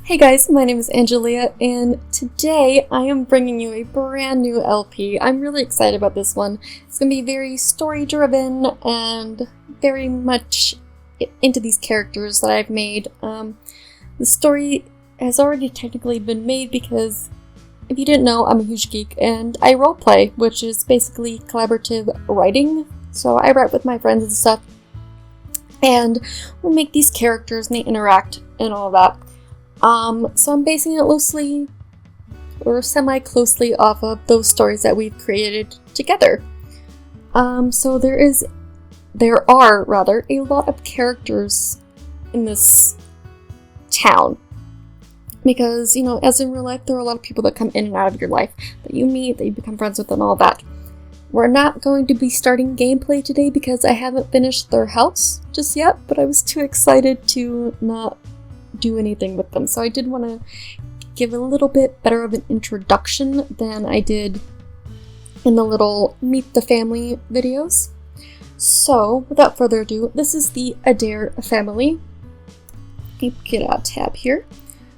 Hey guys, my name is Angelia, and today I am bringing you a brand new LP. I'm really excited about this one. It's going to be very story-driven and very much into these characters that I've made. The story has already technically been made because, if you didn't know, I'm a huge geek and I roleplay, which is basically collaborative writing. So I write with my friends and stuff, and we make these characters and they interact and all that. So I'm basing it loosely or semi-closely off of those stories that we've created together. So there are a lot of characters in this town. Because, you know, as in real life, there are a lot of people that come in and out of your life that you meet, that you become friends with, and all that. We're not going to be starting gameplay today because I haven't finished their house just yet, but I was too excited to not do anything with them. So I did want to give a little bit better of an introduction than I did in the little Meet the Family videos. So, without further ado, this is the Adair family. Let me get a tab here.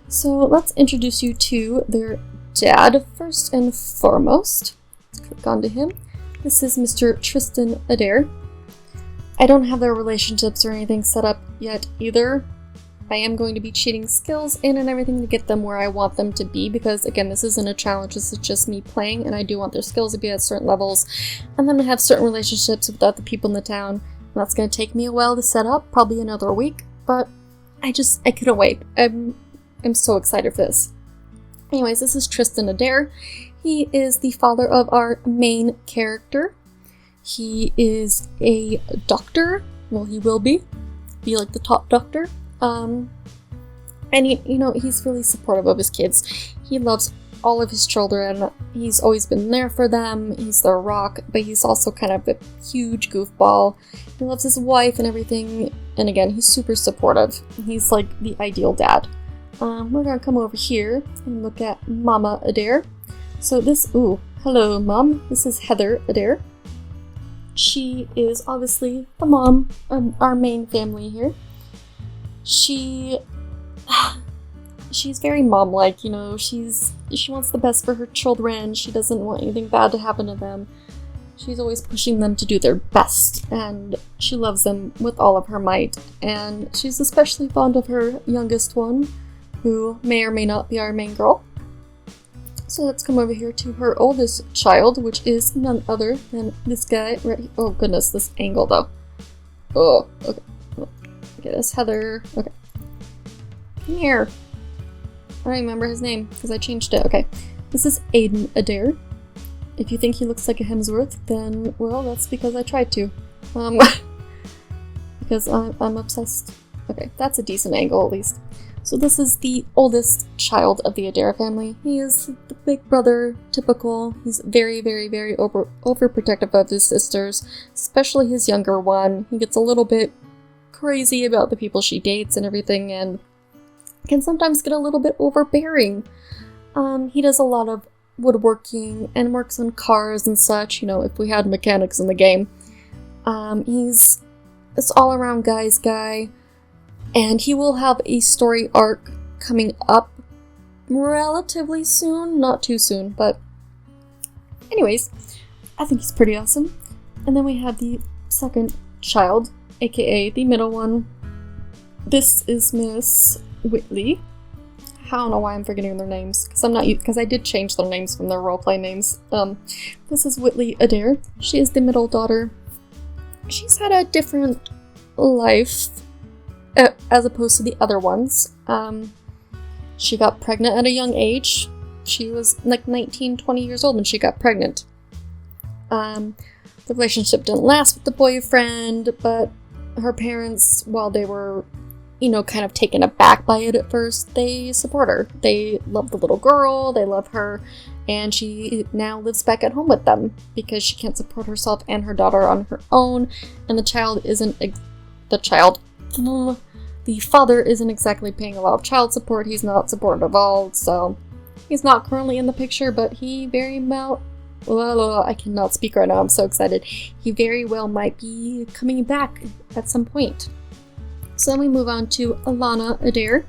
So let's introduce you to their dad first and foremost. Let's click onto him. This is Mr. Tristan Adair. I don't have their relationships or anything set up yet either. I am going to be cheating skills in and everything to get them where I want them to be because, again, this isn't a challenge, this is just me playing, and I do want their skills to be at certain levels, and then to have certain relationships with other people in the town. And that's going to take me a while to set up, probably another week, but I couldn't wait. I'm so excited for this. Anyways, this is Tristan Adair. He is the father of our main character. He is a doctor. Well, he will be like the top doctor. And he's really supportive of his kids. He loves all of his children. He's always been there for them. He's their rock, but he's also kind of a huge goofball. He loves his wife and everything. And again, he's super supportive. He's like the ideal dad. We're gonna come over here and look at Mama Adair. So hello Mom. This is Heather Adair. She is obviously the mom of our main family here. She's very mom-like, you know, she wants the best for her children, she doesn't want anything bad to happen to them. She's always pushing them to do their best, and she loves them with all of her might, and she's especially fond of her youngest one, who may or may not be our main girl. So let's come over here to her oldest child, which is none other than this guy right here. Oh goodness, this angle though. Oh, okay. Okay, that's Heather. Okay. Come here. I don't remember his name because I changed it. Okay. This is Aiden Adair. If you think he looks like a Hemsworth, then, well, that's because I tried to. Because I'm obsessed. Okay, that's a decent angle at least. So this is the oldest child of the Adair family. He is the big brother, typical. He's very, very, very overprotective of his sisters, especially his younger one. He gets a little bit crazy about the people she dates and everything, and can sometimes get a little bit overbearing. He does a lot of woodworking and works on cars and such, you know, if we had mechanics in the game. He's this all-around guy's guy, and he will have a story arc coming up relatively soon, not too soon, but anyways, I think he's pretty awesome. And then we have the second child, aka the middle one. This is Miss Whitley. I don't know why I'm forgetting their names, because I did change their names from their roleplay names. This is Whitley Adair. She is the middle daughter. She's had a different life as opposed to the other ones. She got pregnant at a young age. She was like 19, 20 years old when she got pregnant. The relationship didn't last with the boyfriend, but her parents, while they were, you know, kind of taken aback by it at first, they support her. They love the little girl, they love her, and she now lives back at home with them because she can't support herself and her daughter on her own, and the father isn't exactly paying a lot of child support. He's not supportive at all, so he's not currently in the picture, but he very well, I cannot speak right now, I'm so excited. He very well might be coming back at some point. So then we move on to Alana Adair,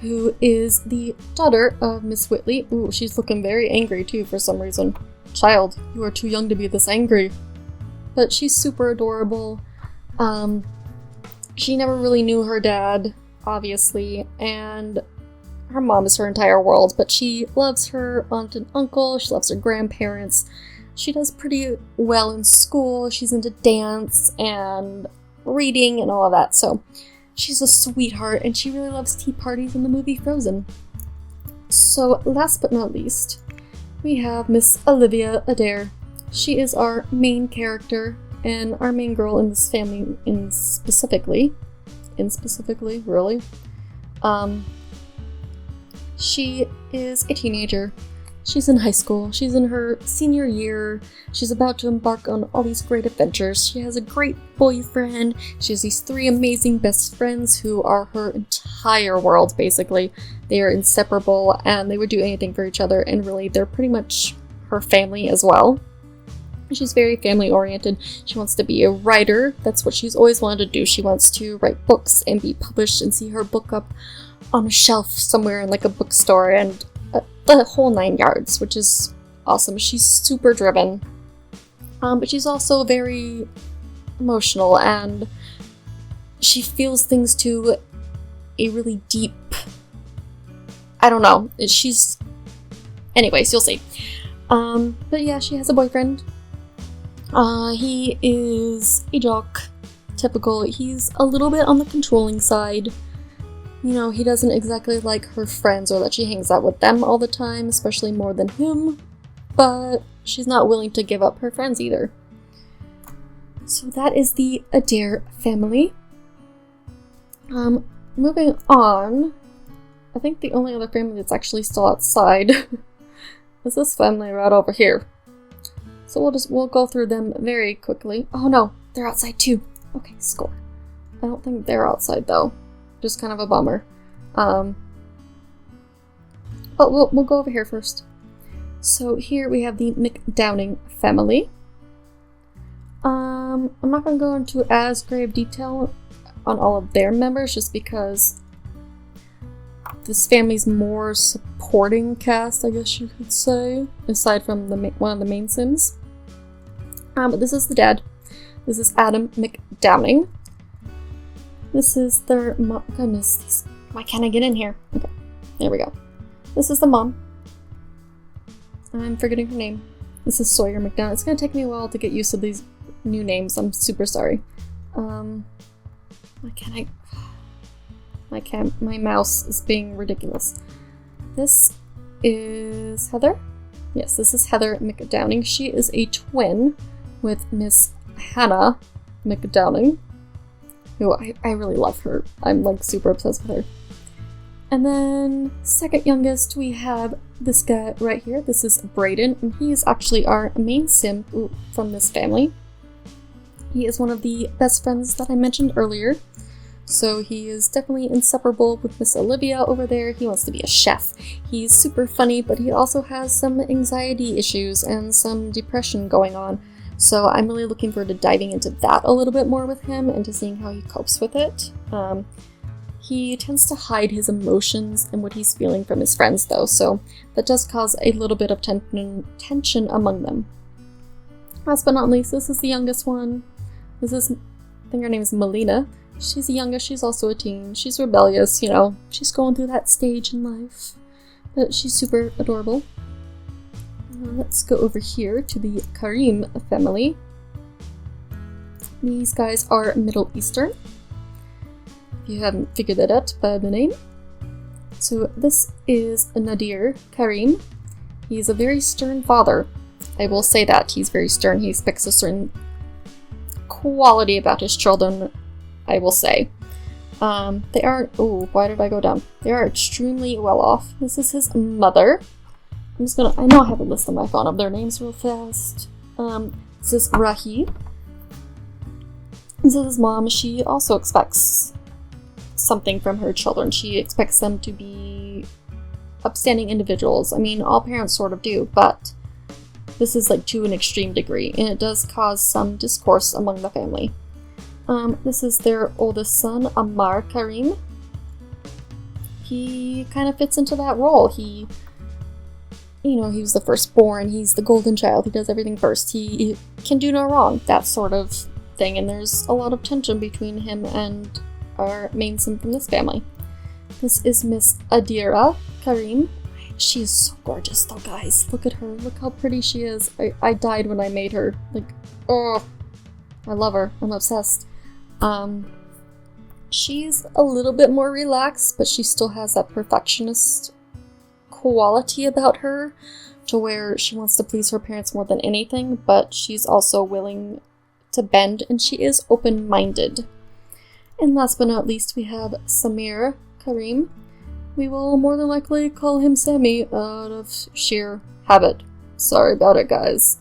who is the daughter of Miss Whitley. Ooh, she's looking very angry too for some reason. Child, you are too young to be this angry. But she's super adorable. She never really knew her dad, obviously, and her mom is her entire world, but she loves her aunt and uncle, she loves her grandparents. She does pretty well in school, she's into dance and reading and all of that, so she's a sweetheart, and she really loves tea parties in the movie Frozen. So, last but not least, we have Miss Olivia Adair. She is our main character, and our main girl in this family specifically, really. She is a teenager. She's in high school. She's in her senior year. She's about to embark on all these great adventures. She has a great boyfriend. She has these 3 amazing best friends who are her entire world, basically. They are inseparable, and they would do anything for each other, and really, they're pretty much her family as well. She's very family-oriented. She wants to be a writer. That's what she's always wanted to do. She wants to write books and be published and see her book up on a shelf somewhere in like a bookstore and the whole 9 yards, which is awesome. She's super driven. But she's also very emotional, and she feels things to a really deep... I don't know. Anyways, you'll see. But yeah, she has a boyfriend. He is a jock. Typical. He's a little bit on the controlling side. You know, he doesn't exactly like her friends or that she hangs out with them all the time, especially more than him. But she's not willing to give up her friends either. So that is the Adair family. Moving on, I think the only other family that's actually still outside is this family right over here. So we'll go through them very quickly. Oh no, they're outside too. Okay, score. I don't think they're outside though. Just kind of a bummer. But we'll go over here first. So here we have the McDowning family. I'm not going to go into as grave detail on all of their members, just because this family's more supporting cast, I guess you could say, aside from one of the main Sims. But this is the dad. This is Adam McDowning. This is their mom. Goodness, why can't I get in here? Okay, there we go. This is the mom. I'm forgetting her name. This is Sawyer McDowning. It's gonna take me a while to get used to these new names. I'm super sorry. Why can't I? My mouse is being ridiculous. This is Heather. Yes, this is Heather McDowning. She is a twin with Miss Hannah McDowning, who I really love her. I'm like super obsessed with her. And then second youngest, we have this guy right here. This is Brayden, and he is actually our main sim from this family. He is one of the best friends that I mentioned earlier. So he is definitely inseparable with Miss Olivia over there. He wants to be a chef. He's super funny, but he also has some anxiety issues and some depression going on. So I'm really looking forward to diving into that a little bit more with him and to seeing how he copes with it. He tends to hide his emotions and what he's feeling from his friends though, so that does cause a little bit of tension among them. Last but not least, this is the youngest one. I think her name is Melina. She's the youngest, she's also a teen. She's rebellious, you know, she's going through that stage in life, but she's super adorable. Let's go over here to the Karim family. These guys are Middle Eastern, if you haven't figured that out by the name. So this is Nadir Karim. He's a very stern father. I will say that. He's very stern. He expects a certain quality about his children, I will say. They are... Oh, why did I go down? They are extremely well off. This is his mother. I know I have a list on my phone of their names real fast. This is Rahi. This is his mom. She also expects something from her children. She expects them to be upstanding individuals. I mean, all parents sort of do, but this is like to an extreme degree, and it does cause some discourse among the family. This is their oldest son, Ammar Karim. he kind of fits into that role. He was the firstborn, he's the golden child, he does everything first, he can do no wrong, that sort of thing, and there's a lot of tension between him and our main sim from this family. This is Miss Adair, Karim. She is so gorgeous though, guys. Look at her, look how pretty she is. I died when I made her. Like, oh, I love her, I'm obsessed. She's a little bit more relaxed, but she still has that perfectionist quality about her, to where she wants to please her parents more than anything, but she's also willing to bend, and she is open-minded. And last but not least, we have Samir Karim. We will more than likely call him Sammy out of sheer habit. Sorry about it, guys.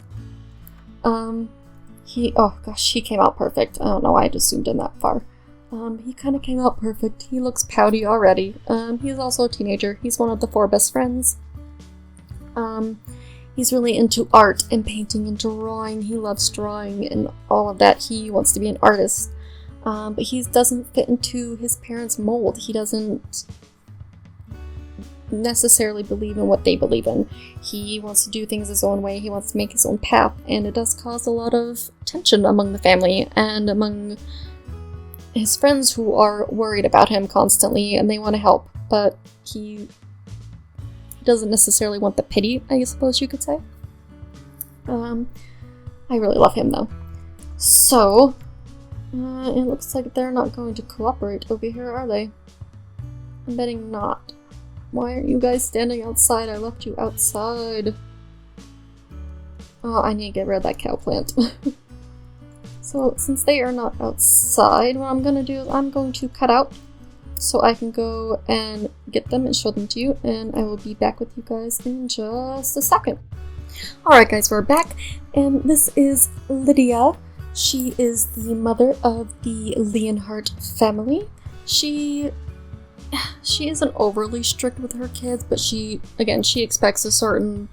Oh gosh, he came out perfect. I don't know why I just zoomed in that far. He kind of came out perfect. He looks pouty already. He's also a teenager. He's one of the 4 best friends. He's really into art and painting and drawing. He loves drawing and all of that. He wants to be an artist. But he doesn't fit into his parents' mold. He doesn't necessarily believe in what they believe in. He wants to do things his own way. He wants to make his own path. And it does cause a lot of tension among the family and among his friends, who are worried about him constantly and they want to help, but he doesn't necessarily want the pity, I suppose you could say. I really love him though. So, it looks like they're not going to cooperate over here, are they? I'm betting not. Why aren't you guys standing outside? I left you outside. Oh, I need to get rid of that cow plant. So, since they are not outside, what I'm going to do is I'm going to cut out so I can go and get them and show them to you, and I will be back with you guys in just a second. Alright guys, we're back, and this is Lydia. She is the mother of the Leonhart family. She isn't overly strict with her kids, but she expects a certain,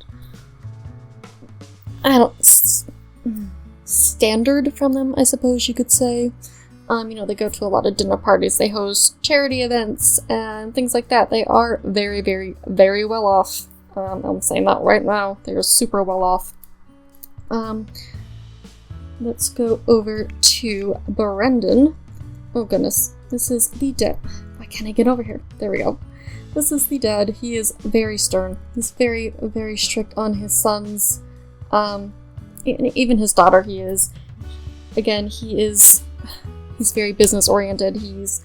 standard from them, I suppose you could say. They go to a lot of dinner parties, they host charity events, and things like that. They are very, very, very well off. I'm saying that right now. They're super well off. Let's go over to Brendan. Oh goodness, this is the dad. Why can't I get over here? There we go. This is the dad. He is very stern. He's very, very strict on his sons. Even his daughter, he is. Again, he's very business oriented. He's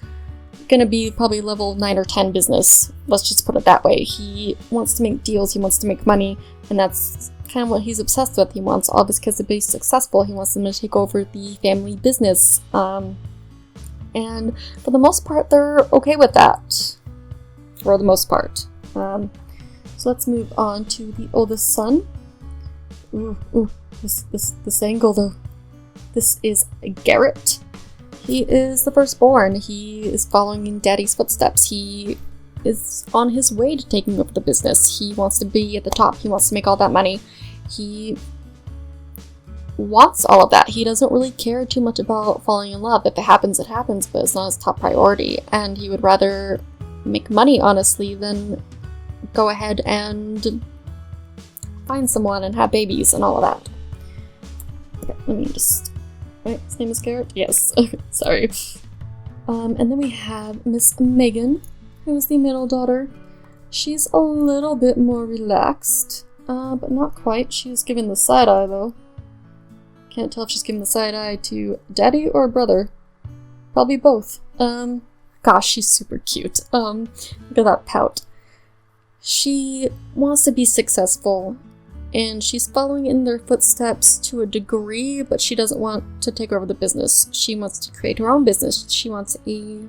gonna be probably level 9 or 10 business. Let's just put it that way. He wants to make deals, he wants to make money, and that's kind of what he's obsessed with. He wants all of his kids to be successful. He wants them to take over the family business. And for the most part, they're okay with that. For the most part. So let's move on to the oldest son. This angle though. This is Garrett. He is the firstborn. He is following in Daddy's footsteps. He is on his way to taking over the business. He wants to be at the top. He wants to make all that money. He wants all of that. He doesn't really care too much about falling in love. If it happens, it happens, but it's not his top priority. And he would rather make money, honestly, than go ahead and find someone and have babies and all of that. Okay, let me just... Wait, his name is Garrett? Yes. Sorry. And then we have Miss Megan, who is the middle daughter. She's a little bit more relaxed, but not quite. She's giving the side eye, though. Can't tell if she's giving the side eye to daddy or brother. Probably both. Gosh, she's super cute. Look at that pout. She wants to be successful, and she's following in their footsteps to a degree, but she doesn't want to take over the business. She wants to create her own business. She wants a,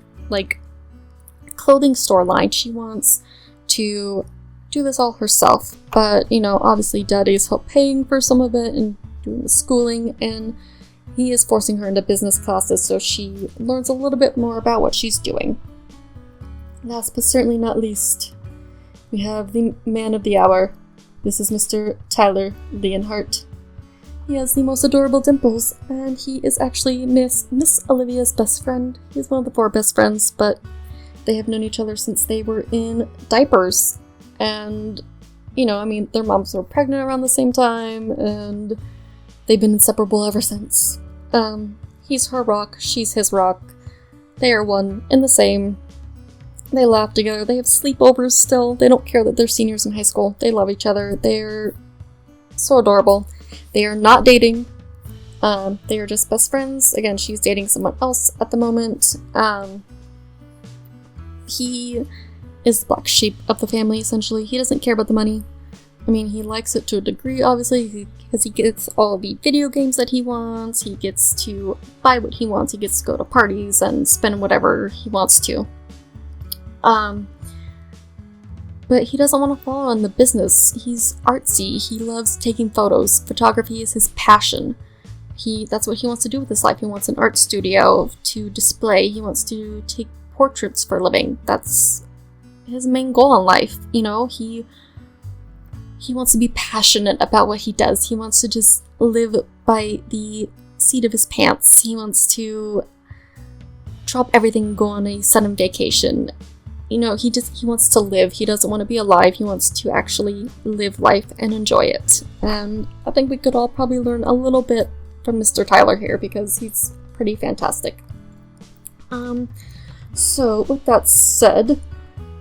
clothing store line. She wants to do this all herself, but, obviously Daddy's help paying for some of it and doing the schooling, and he is forcing her into business classes so she learns a little bit more about what she's doing. Last but certainly not least, we have the man of the hour. This is Mr. Tyler Leonhart. He has the most adorable dimples, and he is actually Miss Olivia's best friend. He's one of the 4 best friends, but They have known each other since they were in diapers. And, you know, I mean, their moms were pregnant around the same time, and they've been inseparable ever since. He's her rock, she's his rock. They are one and the same. They laugh together, they have sleepovers still. They don't care that they're seniors in high school. They love each other. They're so adorable. They are not dating. They are just best friends. Again, she's dating someone else at the moment. He is the black sheep of the family, essentially. He doesn't care about the money. I mean, he likes it to a degree, obviously, because he gets all the video games that he wants. He gets to buy what he wants. He gets to go to parties and spend whatever he wants to. But he doesn't want to follow in the business. He's artsy. He loves taking photos. Photography is his passion. That's what he wants to do with his life. He wants an art studio to display. He wants to take portraits for a living. That's his main goal in life. You know, he wants to be passionate about what he does. He wants to just live by the seat of his pants. He wants to drop everything and go on a sudden vacation. You know, he wants to live. He doesn't want to be alive. He wants to actually live life and enjoy it. And I think we could all probably learn a little bit from Mr. Tyler here, because he's pretty fantastic. So with that said,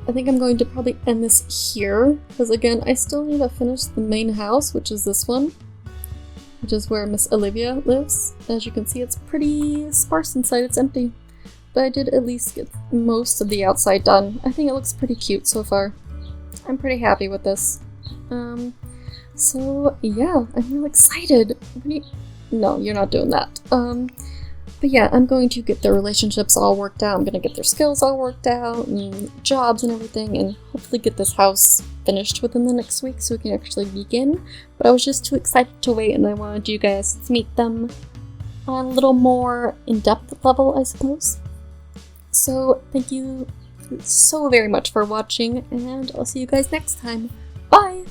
I think I'm going to probably end this here, because again, I still need to finish the main house, which is this one, which is where Miss Olivia lives. As you can see, it's pretty sparse inside, it's empty. But I did at least get most of the outside done. I think it looks pretty cute so far. I'm pretty happy with this. So yeah, I'm really excited. No, you're not doing that. But yeah, I'm going to get their relationships all worked out. I'm going to get their skills all worked out, and jobs and everything, and hopefully get this house finished within the next week so we can actually begin. But I was just too excited to wait, and I wanted you guys to meet them on a little more in-depth level, I suppose. So thank you so very much for watching, and I'll see you guys next time. Bye!